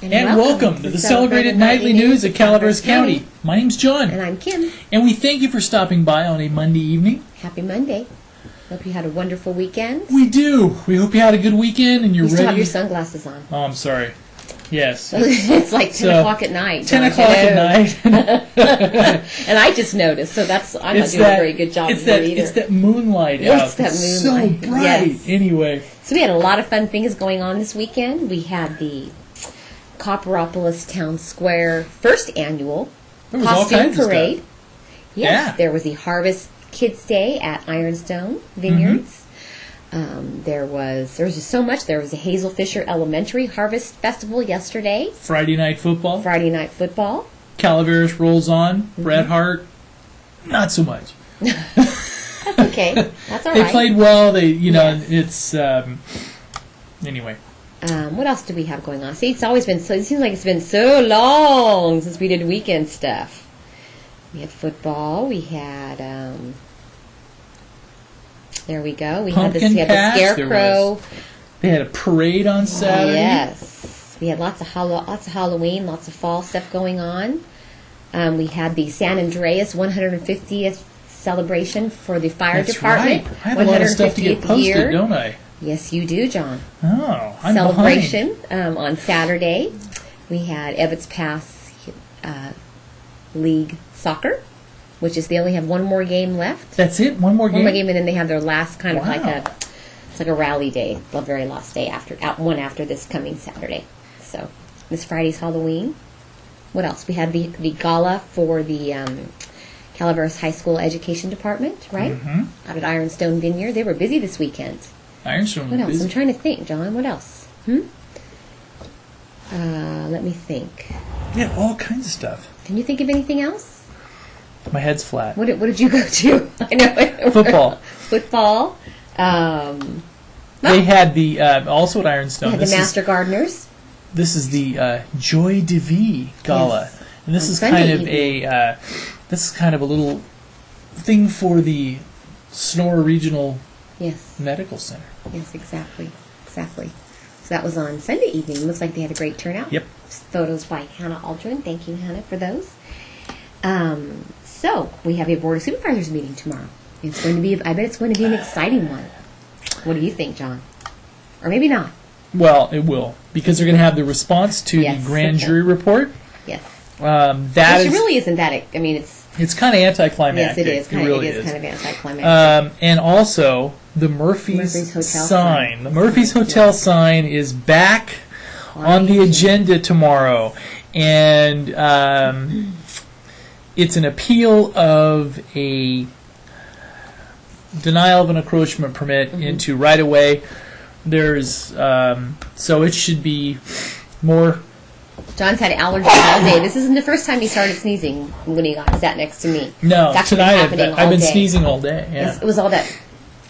And welcome to the celebrated nightly news of Calaveras County. My name's John. And I'm Kim. And we thank you for stopping by on a Monday evening. Happy Monday. Hope you had a wonderful weekend. We do. We hope you had a good weekend and you're ready. You still have your sunglasses on. Oh, I'm sorry. Yes. It's like 10 o'clock at night. 10 o'clock at night. And I just noticed, so I'm not doing a very good job either. It's that moonlight out. It's that moonlight. So bright. Yes. Anyway. So we had a lot of fun things going on this weekend. We had the Copperopolis Town Square first annual costume parade. Yes, there was the Harvest Kids Day at Ironstone Vineyards. There was just so much. There was a Hazel Fisher Elementary Harvest Festival yesterday. Friday night football. Calaveras rolls on. Bret Hart, not so much. That's okay. That's all right. They played well. It's anyway. What else do we have going on? See, it seems like it's been so long since we did weekend stuff. We had football. We had, there we go. We had the Scarecrow. They had a parade on Saturday. Yes. We had lots of Halloween, lots of fall stuff going on. We had the San Andreas 150th celebration for the fire department. Right. I have a lot of stuff to get posted, don't I? Yes, you do, John. Oh, I'm celebration on Saturday. We had Ebbets Pass League Soccer, which is they only have one more game left. That's it? One more game? One more game, and then they have their last kind of it's like a rally day, the very last day after this coming Saturday. So this Friday's Halloween. What else? We had the gala for the Calaveras High School Education Department, right? Out at Ironstone Vineyard. They were busy this weekend. Ironstone. What else? Busy. I'm trying to think, John. What else? Let me think. Yeah, all kinds of stuff. Can you think of anything else? My head's flat. What did you go to? I know. Football. They had the also at Ironstone. They had the Master Gardeners. This is the Joy de Vie Gala, and this is kind of a little thing for the Sonora Regional Medical Center. Yes, exactly. So that was on Sunday evening. Looks like they had a great turnout. Yep. Photos by Hannah Aldrin. Thank you, Hannah, for those. So we have a Board of Supervisors meeting tomorrow. I bet it's going to be an exciting one. What do you think, John? Or maybe not. Well, it will, because they're going to have the response to the grand jury report. Yes. Which really isn't that. I mean, it's kind of anticlimactic. Yes, it is. It is kind of anticlimactic. And also, the Murphy's Hotel sign. The Murphy's Hotel sign is back on the agenda tomorrow. And it's an appeal of a denial of an encroachment permit into right-of-way. There's so it should be more. John's had allergies all day. This isn't the first time he started sneezing when he sat next to me. No, tonight I've been sneezing all day. Yeah. Yes, it was all that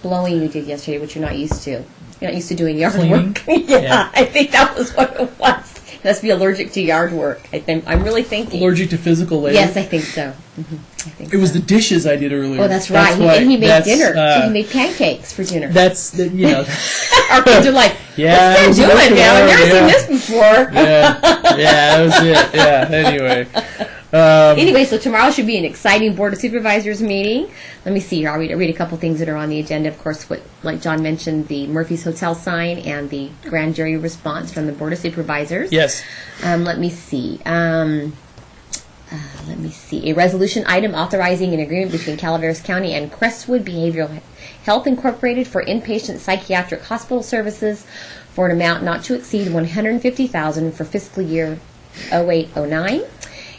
blowing you did yesterday, which you're not used to. You're not used to doing yard work. Yeah, I think that was what it was. He must be allergic to yard work. I'm really thinking. Allergic to physical labor? Yes, I think so. It was the dishes I did earlier. Oh, that's right. And he made dinner. He made pancakes for dinner. Our kids are like, what's that doing now? I've never seen this before. That was it. Yeah, anyway. Anyway, so tomorrow should be an exciting Board of Supervisors meeting. Let me see here. I'll read a couple things that are on the agenda. Of course, like John mentioned, the Murphy's Hotel sign and the grand jury response from the Board of Supervisors. Yes. Let me see. A resolution item authorizing an agreement between Calaveras County and Crestwood Behavioral Health Incorporated for inpatient psychiatric hospital services for an amount not to exceed $150,000 for fiscal year 08-09.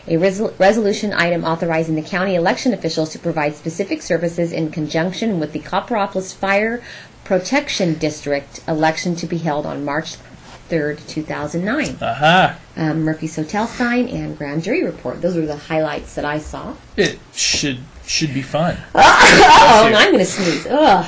A resolution item authorizing the county election officials to provide specific services in conjunction with the Copperopolis Fire Protection District election to be held on March 3rd, 2009. Murphy's Hotel sign and grand jury report. Those were the highlights that I saw. It should be fun. And I'm going to sneeze. Ugh.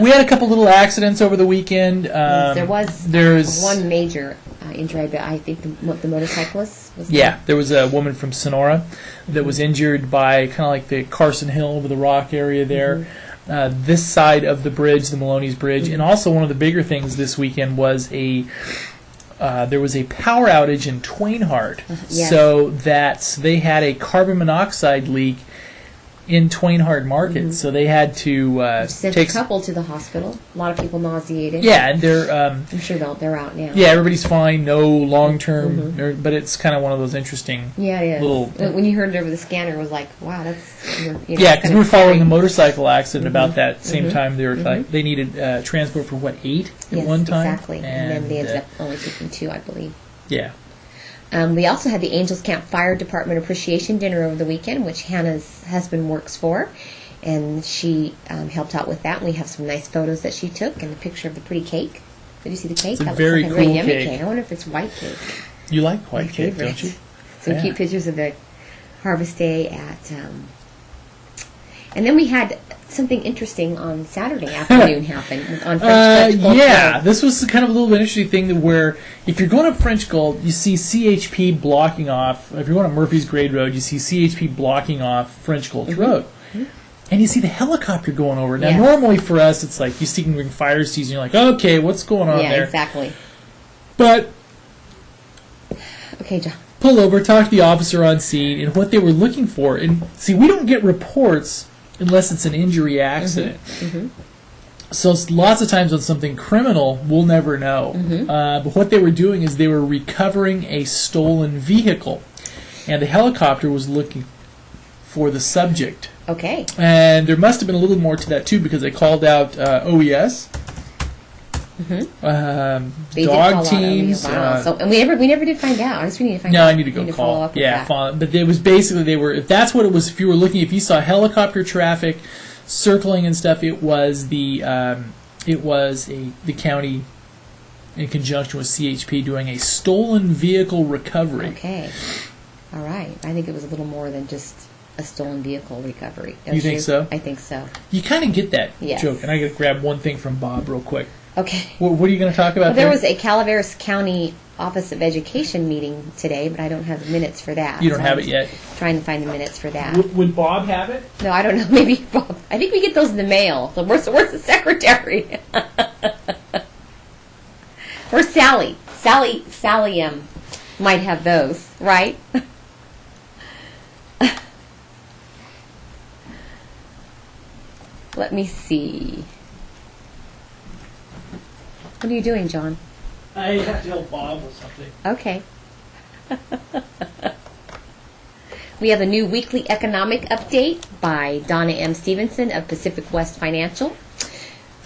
We had a couple little accidents over the weekend. There's one major injury, but I think the motorcyclist was there was a woman from Sonora that was injured by kind of like the Carson Hill over the rock area there. this side of the bridge, the Maloney's Bridge. And also one of the bigger things this weekend was there was a power outage in Twainhard. Yes. So they had a carbon monoxide leak in Twainhard Market. So they had to sent a couple to the hospital. A lot of people nauseated. Yeah, and they're... I'm sure they're out now. Yeah, everybody's fine. No long-term... But it's kind of one of those interesting little... When you heard it over the scanner, it was like, wow, that's... Yeah, because we were following a motorcycle accident about that same time. They were they needed transport for, 8 at one time? Yes, exactly. And then they ended up only taking 2, I believe. Yeah. We also had the Angels Camp Fire Department Appreciation Dinner over the weekend, which Hannah's husband works for, and she helped out with that. And we have some nice photos that she took and a picture of the pretty cake. Did you see the cake? It's a that very looks like cool a very yummy cake. I wonder if it's white cake. You like white My cake, favorite. don't you? Some cute pictures of the harvest day at... and then we had something interesting on Saturday afternoon happen on French Gulch. Yeah, this was kind of a little bit interesting thing where if you're going up French Gulch, you see CHP blocking off. If you're going up Murphy's Grade Road, you see CHP blocking off French Gulch Road. And you see the helicopter going over. Now, normally for us, it's like you see during fire season, you're like, okay, what's going on there? Yeah, exactly. But... Okay, John. Pull over, talk to the officer on scene, and what they were looking for. And see, we don't get reports unless it's an injury accident. So lots of times on something criminal, we'll never know. But what they were doing is they were recovering a stolen vehicle. And the helicopter was looking for the subject. Okay. And there must have been a little more to that, too, because they called out OES. Dog teams. And we never did find out. I guess we need to find out. No, I need to go call. Up with that. But it was basically if that's what it was. If you were looking, if you saw helicopter traffic circling and stuff, it was the county in conjunction with CHP doing a stolen vehicle recovery. Okay, all right. I think it was a little more than just a stolen vehicle recovery. You think so? I think so. You kind of get that joke, and I got to grab one thing from Bob real quick. Okay. What are you going to talk about? Well, there was a Calaveras County Office of Education meeting today, but I don't have the minutes for that. You don't have it yet? Trying to find the minutes for that. Would Bob have it? No, I don't know. Maybe Bob. I think we get those in the mail. So where's the secretary? Or Sally. Sally might have those, right? Let me see. What are you doing, John? I have to help Bob with something. Okay. We have a new weekly economic update by Donna M. Stevenson of Pacific West Financial.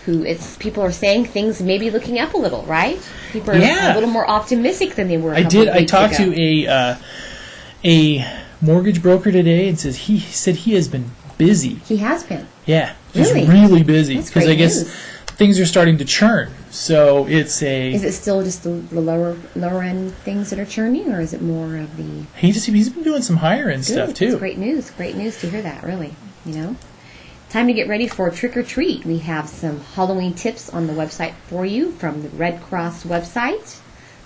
People are saying things may be looking up a little, right? People are a little more optimistic than they were. I talked to a mortgage broker today, and he said he has been busy. He has been. Yeah, he's really busy because I guess news. Things are starting to churn. So it's Is it still just the lower end things that are churning, or is it more of the? He's been doing some higher end stuff too. That's great news. Great news to hear that. Really, Time to get ready for trick or treat. We have some Halloween tips on the website for you from the Red Cross website.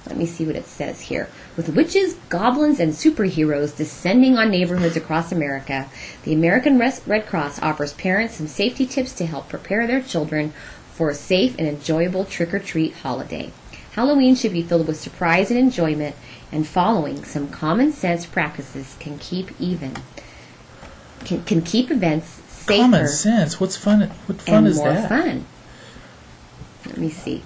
Let me see what it says here. With witches, goblins, and superheroes descending on neighborhoods across America, the American Red Cross offers parents some safety tips to help prepare their children for a safe and enjoyable trick-or-treat holiday. Halloween should be filled with surprise and enjoyment, and following some common sense practices can keep events safer. Common sense? What fun is that? And more fun. Let me see.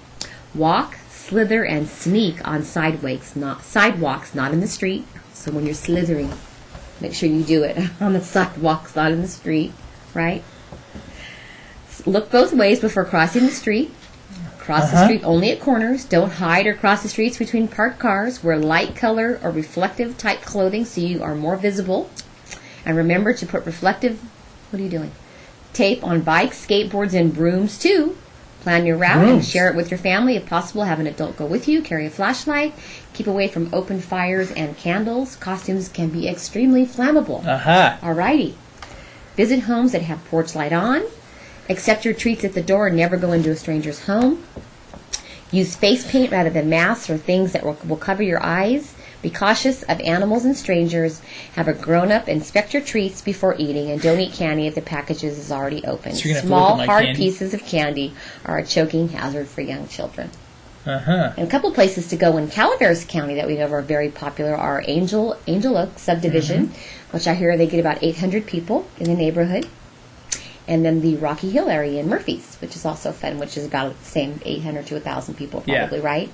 Walk, slither, and sneak on sidewalks, not in the street. So when you're slithering, make sure you do it on the sidewalks, not in the street, right? Look both ways before crossing the street. Cross the street only at corners. Don't hide or cross the streets between parked cars. Wear light color or reflective type clothing so you are more visible. And remember to put reflective, what are you doing? Tape on bikes, skateboards, and brooms too. Plan your route and share it with your family. If possible, have an adult go with you. Carry a flashlight. Keep away from open fires and candles. Costumes can be extremely flammable. Alrighty. Visit homes that have porch light on. Accept your treats at the door and never go into a stranger's home. Use face paint rather than masks or things that will cover your eyes. Be cautious of animals and strangers. Have a grown-up inspect your treats before eating, and don't eat candy if the package is already open. So Small, hard pieces of candy are a choking hazard for young children. Uh-huh. And a couple places to go in Calaveras County that we know are very popular are Angel Oak subdivision, which I hear they get about 800 people in the neighborhood. And then the Rocky Hill area in Murphy's, which is also fun, which is about the same 800 to 1,000 people probably, right?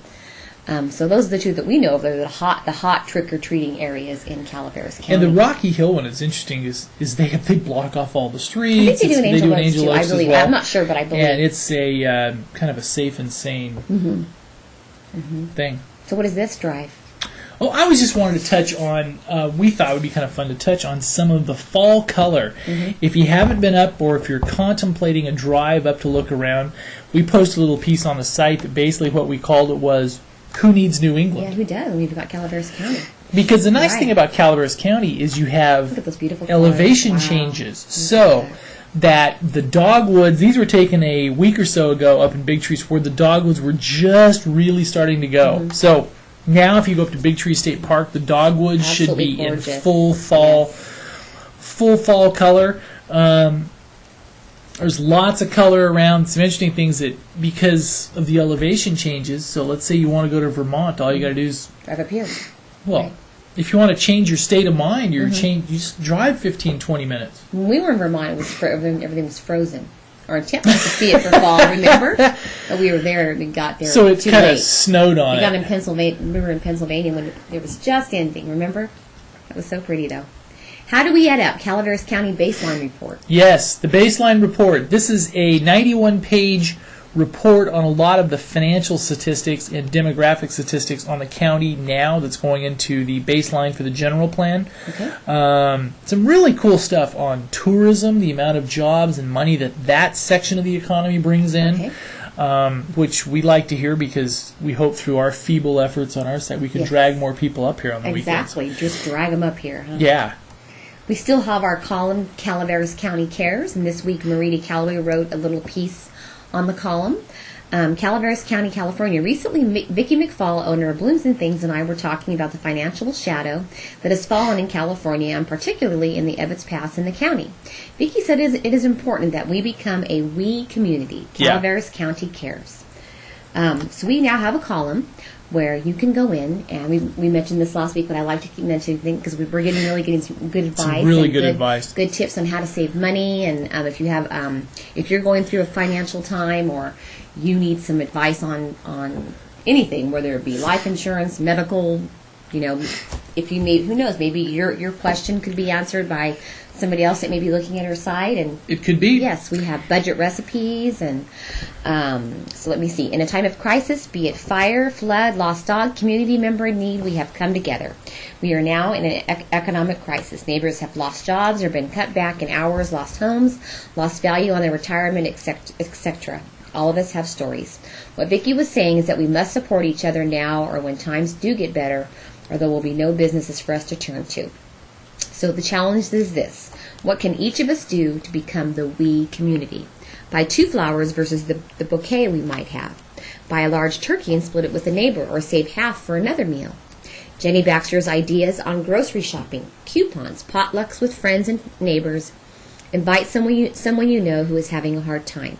So those are the two that we know of. They're the hot trick-or-treating areas in Calaveras County. And the Rocky Hill one is interesting is they block off all the streets. I think they do an Angel Oaks too, I believe. Well. I'm not sure, but I believe. And it's a kind of a safe and sane thing. So what is this drive? Oh, I was just wanted to touch on, we thought it would be kind of fun to touch on some of the fall color. If you haven't been up or if you're contemplating a drive up to look around, we posted a little piece on the site that basically what we called it was, Who Needs New England? Yeah, who does? We've got Calaveras County. Because the nice thing about Calaveras County is you have Look at those beautiful elevation changes. So that the dogwoods, these were taken a week or so ago up in Big Trees where the dogwoods were just really starting to go. So now if you go up to Big Tree State Park, the dogwoods should be gorgeous. in full fall color. There's lots of color around. Some interesting things that because of the elevation changes. So let's say you want to go to Vermont, all you got to do is drive up here. well, if you want to change your state of mind, you just drive 15, 20 minutes. When we were in Vermont, it was everything was frozen. Our intent was to see it for fall, remember? But we were there and we got there So it too kind late. of snowed on We it. got in Pennsylvania. We were in Pennsylvania when it was just ending, remember? It was so pretty, though. How do we add up Calaveras County Baseline Report? Yes, the baseline report. This is a 91-page report on a lot of the financial statistics and demographic statistics on the county now that's going into the baseline for the general plan. Okay. Some really cool stuff on tourism, the amount of jobs and money that section of the economy brings in, which we like to hear because we hope through our feeble efforts on our side we can drag more people up here on the weekends. Exactly. Just drag them up here. Huh? Yeah. We still have our column, Calaveras County Cares, and this week Marita Calloway wrote a little piece on the column. Calaveras County, California. Recently, Vicki McFall, owner of Blooms and Things, and I were talking about the financial shadow that has fallen in California, and particularly in the Ebbets Pass in the county. Vicki said it is important that we become a we community. Calaveras County Cares. So we now have a column where you can go in, and we mentioned this last week, but I like to keep mentioning because we're really getting some good advice. Some really good advice. Good tips on how to save money, and if you have, if you're going through a financial time or you need some advice on anything, whether it be life insurance, medical, if you need, who knows, maybe your question could be answered by somebody else that may be looking at her site, and it could be. Yes, we have budget recipes, and so let me see. In a time of crisis, be it fire, flood, lost dog, community member in need, we have come together. We are now in an economic crisis. Neighbors have lost jobs or been cut back in hours, lost homes, lost value on their retirement, etc. All of us have stories. What Vicki was saying is that we must support each other now or when times do get better, or there will be no businesses for us to turn to. So the challenge is this. What can each of us do to become the we community? Buy 2 flowers versus the bouquet we might have. Buy a large turkey and split it with a neighbor, or save half for another meal. Jenny Baxter's ideas on grocery shopping, coupons, potlucks with friends and neighbors. Invite someone you know who is having a hard time.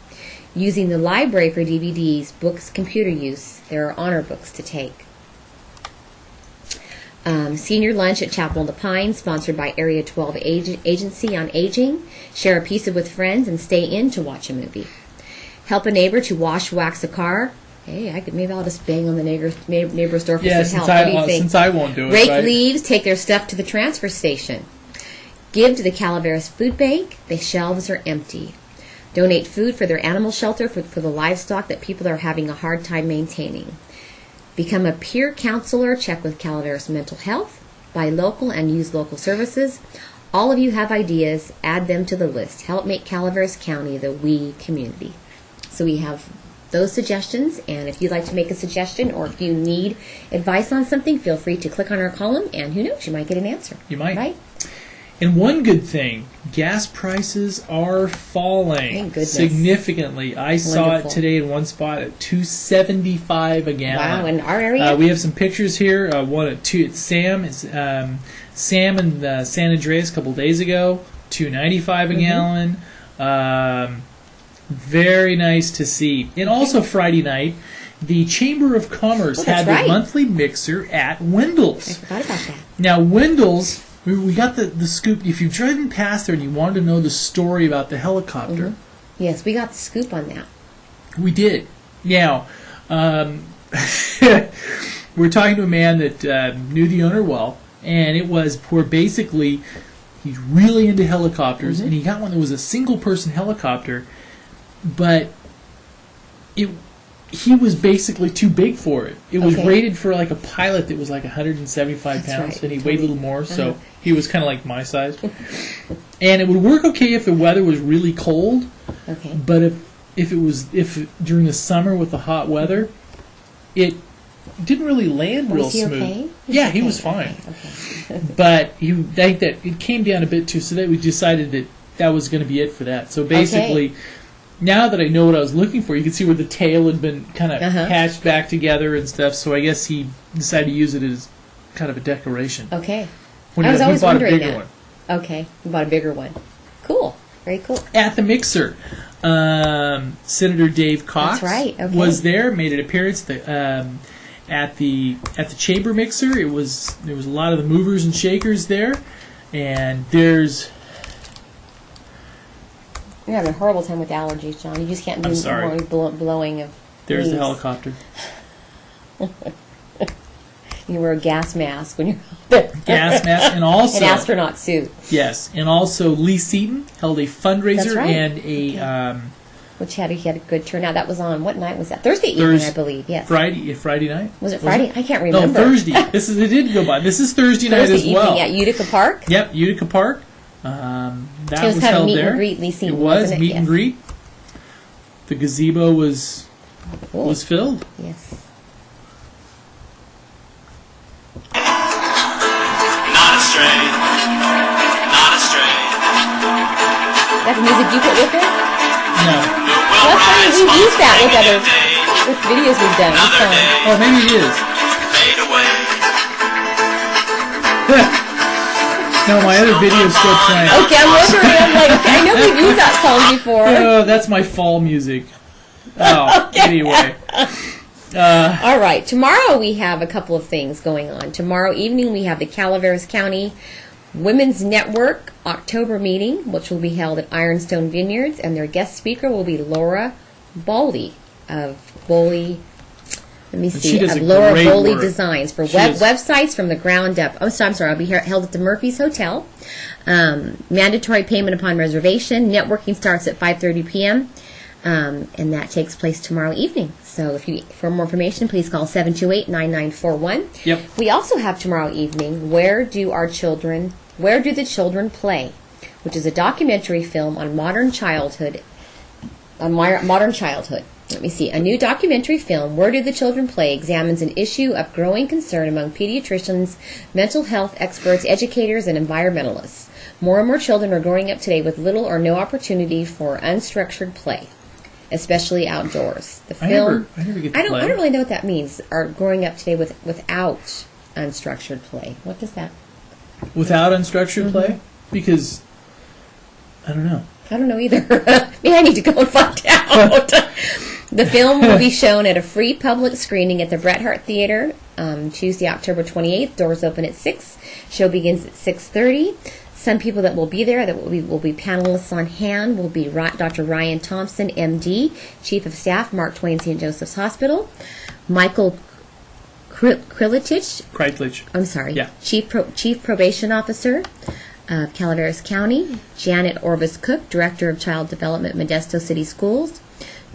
Using the library for DVDs, books, computer use. There are honor books to take. Senior lunch at Chapel in the Pines, sponsored by Area 12 Agency on Aging. Share a pizza with friends and stay in to watch a movie. Help a neighbor to wax a car. Hey, maybe I'll just bang on the neighbor's door for some help. What do you think? Since I won't do it. Rake leaves, take their stuff to the transfer station. Give to the Calaveras Food Bank. The shelves are empty. Donate food for their animal shelter for the livestock that people are having a hard time maintaining. Become a peer counselor. Check with Calaveras Mental Health. Buy local and use local services. All of you have ideas. Add them to the list. Help make Calaveras County the we community. So we have those suggestions, and if you'd like to make a suggestion or if you need advice on something, feel free to click on our column, and who knows, you might get an answer. You might. Right? And one good thing, gas prices are falling Thank goodness. significantly. I saw it Wonderful. today in one spot at $2.75 a gallon. Wow, in our area? We have some pictures here. One at two. It's Sam. It's Sam in San Andreas a couple days ago. $2.95 a gallon. Very nice to see. And also Friday night, the Chamber of Commerce had their monthly mixer at Wendell's. I forgot about that. Now, Wendell's, we got the scoop. If you've driven past there and you wanted to know the story about the helicopter. Yes, we got the scoop on that. We did. Now, we're talking to a man that knew the owner well, and it was where basically he's really into helicopters, and he got one that was a single-person helicopter, but he was basically too big for it. It was rated for like a pilot that was like 175 pounds, and he weighed a little more, so he was kind of like my size. And it would work okay if the weather was really cold, but if during the summer with the hot weather, it didn't really land real smooth. Okay? Yeah, he was fine. Okay. But I think that it came down a bit too, so that we decided that was going to be it for that. So basically, now that I know what I was looking for, you can see where the tail had been kind of patched back together and stuff. So I guess he decided to use it as kind of a decoration. Okay. I was always wondering that. One. Okay, you bought a bigger one. Cool. Very cool. At the mixer, Senator Dave Cox was there, made an appearance at the chamber mixer. There was a lot of the movers and shakers there, and there's. You're having a horrible time with allergies, John. You just can't do more blowing of. There's leaves. the helicopter. You wear a gas mask when you're out there. Gas mask, and also an astronaut suit. Yes, and also Lee Seaton held a fundraiser and a. Which had a good turnout. That was on what night was that? Thursday evening, I believe. Yes. Friday night. Was it Friday? I can't remember. No, Thursday. It did go by. This is Thursday night as well. Thursday evening at Utica Park. Yep, Utica Park. That it was kind of meet and greet. Lee Seaton, wasn't it? Meet and greet. The gazebo was filled. Yes. Not astray. That's the music you put with it? No. Well, that's funny. We've used that with videos we've done. Oh, maybe it is. Fade away. No, my other video's still playing. Okay, I'm wondering. I'm like, okay, I know we've used that song before. Oh, that's my fall music. Oh, anyway. All right. Tomorrow we have a couple of things going on. Tomorrow evening we have the Calaveras County Women's Network October meeting, which will be held at Ironstone Vineyards, and their guest speaker will be Laura Boldy of Boldy. Let me see. Of Laura Boldy Designs for websites from the ground up. Oh, I'm sorry. I'll be held at the Murphy's Hotel. Mandatory payment upon reservation. Networking starts at 5:30 p.m. And that takes place tomorrow evening. So for more information, please call 728-9941. Yep. We also have tomorrow evening, Where Do the Children Play? Which is a documentary film on modern childhood. Let me see. A new documentary film, Where Do the Children Play, examines an issue of growing concern among pediatricians, mental health experts, educators, and environmentalists. More and more children are growing up today with little or no opportunity for unstructured play, especially outdoors. The film, I never get to I don't play. really know what that means. Are growing up today without unstructured play. What does that? Without unstructured play? Because I don't know. I don't know either. Maybe I need to go and find out. The film will be shown at a free public screening at the Bret Hart Theater Tuesday, October 28th. Doors open at 6. Show begins at 6:30. Some people that will be there, that will be panelists on hand, will be Dr. Ryan Thompson, MD, Chief of Staff, Mark Twain St. Joseph's Hospital, Michael Krilitich, I'm sorry, Chief Probation Officer of Calaveras County, Janet Orvis Cook, Director of Child Development, Modesto City Schools,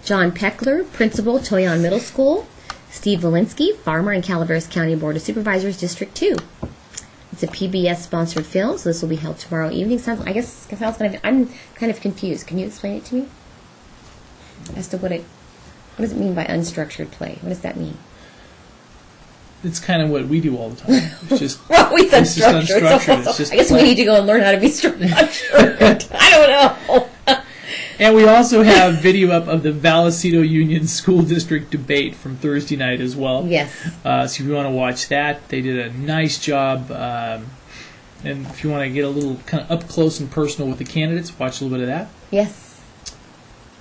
John Peckler, Principal, Toyon Middle School, Steve Valinsky, Farmer and Calaveras County Board of Supervisors, District 2. It's a PBS-sponsored film, so this will be held tomorrow evening. I'm kind of confused. Can you explain it to me? As to what does it mean by unstructured play? What does that mean? it's kind of what we do all the time. It's just Well, we said it's just structured. unstructured. So It's just I guess we need to go and learn how to be structured. I don't know. And we also have video up of the Vallecito Union School District debate from Thursday night as well. Yes. So if you want to watch that, they did a nice job. And if you want to get a little kind of up close and personal with the candidates, watch a little bit of that. Yes.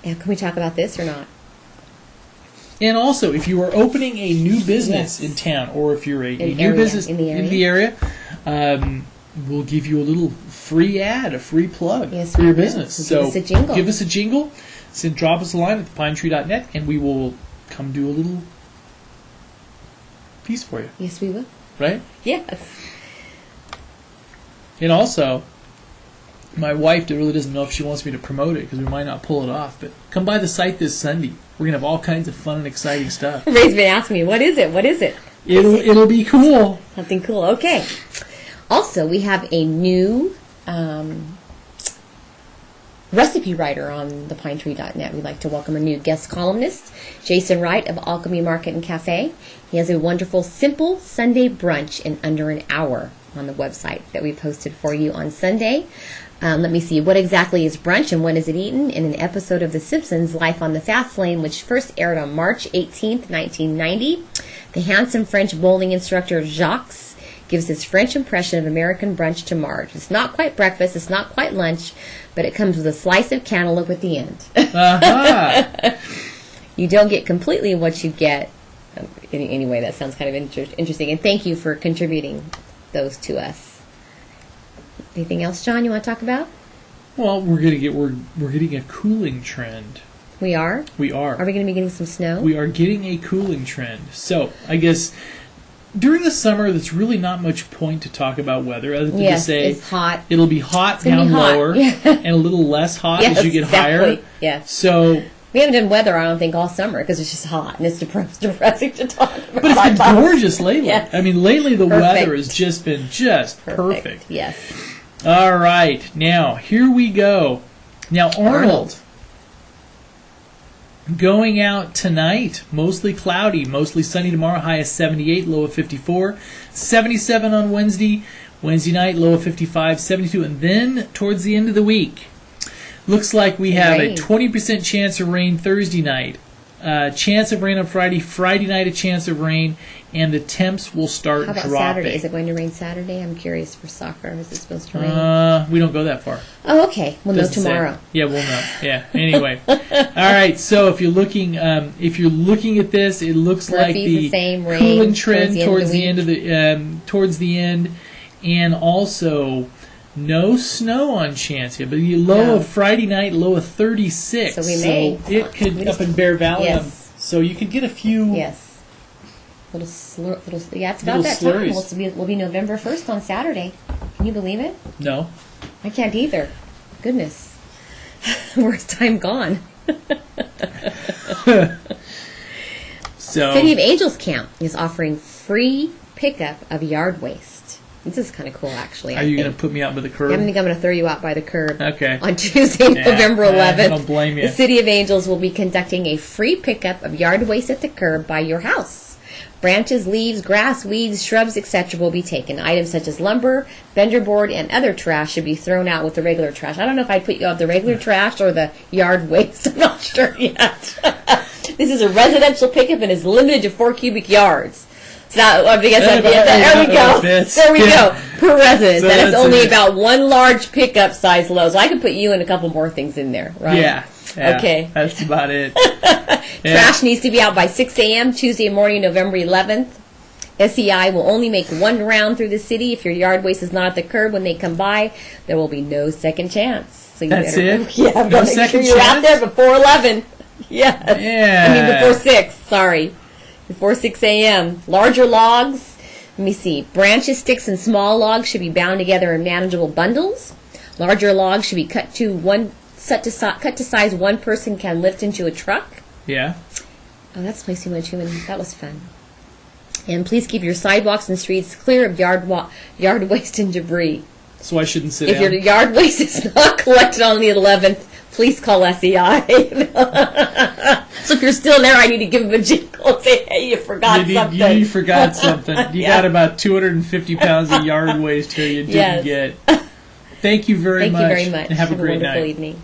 Yeah, can we talk about this or not? And also, if you are opening a new business in town, or if you're a new business in the area, we'll give you a little free ad, a free plug for your business. So give us a jingle. Give us a jingle. Drop us a line at thepinetree.net, and we will come do a little piece for you. Yes, we will. Right? Yes. And also, my wife really doesn't know if she wants me to promote it because we might not pull it off. But come by the site this Sunday. We're gonna have all kinds of fun and exciting stuff. Ray's been asking me, what is it? What is it? It'll be cool. Something cool. Okay. Also, we have a new recipe writer on thepinetree.net. We'd like to welcome a new guest columnist, Jason Wright of Alchemy Market and Cafe. He has a wonderful, simple Sunday brunch in under an hour on the website that we posted for you on Sunday. Let me see, what exactly is brunch and when is it eaten? In an episode of The Simpsons, Life on the Fast Lane, which first aired on March 18th, 1990, the handsome French bowling instructor Jacques gives his French impression of American brunch to Marge. It's not quite breakfast, it's not quite lunch, but it comes with a slice of cantaloupe at the end. Uh-huh. You don't get completely what you get. Anyway, that sounds kind of interesting, and thank you for contributing those to us. Anything else, John, you want to talk about? Well, we're getting a cooling trend. We are? We are. Are we going to be getting some snow? We are getting a cooling trend. So, I guess during the summer, there's really not much point to talk about weather other than to say it's hot. It'll be hot down lower and a little less hot as you get higher. Yes. So we haven't done weather, I don't think, all summer because it's just hot and it's depressing to talk about. But it's been gorgeous lately. Yes. I mean, lately the weather has just been perfect. Yes. All right. Now, here we go. Now, Arnold. Going out tonight, mostly cloudy, mostly sunny tomorrow, high of 78, low of 54. 77 on Wednesday night, low of 55, 72. And then, towards the end of the week, looks like we have a 20% chance of rain Thursday night, chance of rain on Friday night a chance of rain, and the temps will start dropping. How about Saturday? Is it going to rain Saturday? I'm curious for soccer. Is it supposed to rain? We don't go that far. Oh, okay. We'll know tomorrow. Yeah, we'll know. Yeah. Anyway, all right. So if you're looking at this, it looks like the cooling trend towards the end, and also no snow on chance here. But the low of Friday night, low of 36. So we may. So it could up in Bear Valley. Yes. So you could get a few. Yes. It's about that slurries. time. We'll be November 1st on Saturday. Can you believe it? No. I can't either. Goodness. Where's time gone? So City of Angels Camp is offering free pickup of yard waste. This is kind of cool, actually. Are you going to put me out by the curb? I think I'm going to throw you out by the curb. Okay. On Tuesday, November 11th. I don't blame you. The City of Angels will be conducting a free pickup of yard waste at the curb by your house. Branches, leaves, grass, weeds, shrubs, etc. will be taken. Items such as lumber, vendor board, and other trash should be thrown out with the regular trash. I don't know if I'd put you out the regular trash or the yard waste. I'm not sure yet. This is a residential pickup and is limited to 4 cubic yards. So there we go. There we go. Per resident. So that is only about one large pickup size load. So I could put you and a couple more things in there, right? Yeah. Okay. That's about it. Trash needs to be out by 6 a.m. Tuesday morning, November 11th. SEI will only make one round through the city. If your yard waste is not at the curb when they come by, there will be no second chance. So That's it? Yeah, No make second sure you're chance? out there before 11. Yes. Yeah. I mean, before 6. Sorry. Before 6 a.m. Larger logs. Let me see. Branches, sticks, and small logs should be bound together in manageable bundles. Larger logs should be cut to size one person can lift into a truck. Yeah. Oh, that's the place we went to, and that was fun. And please keep your sidewalks and streets clear of yard waste and debris. So I shouldn't sit If down? your yard waste is not collected on the 11th, please call SEI. So if you're still there, I need to give them a jingle. We'll say, hey, you forgot something. You forgot something. You got about 250 pounds of yard waste here you didn't get. Thank you very much. Thank you very much. And have a great wonderful night. evening.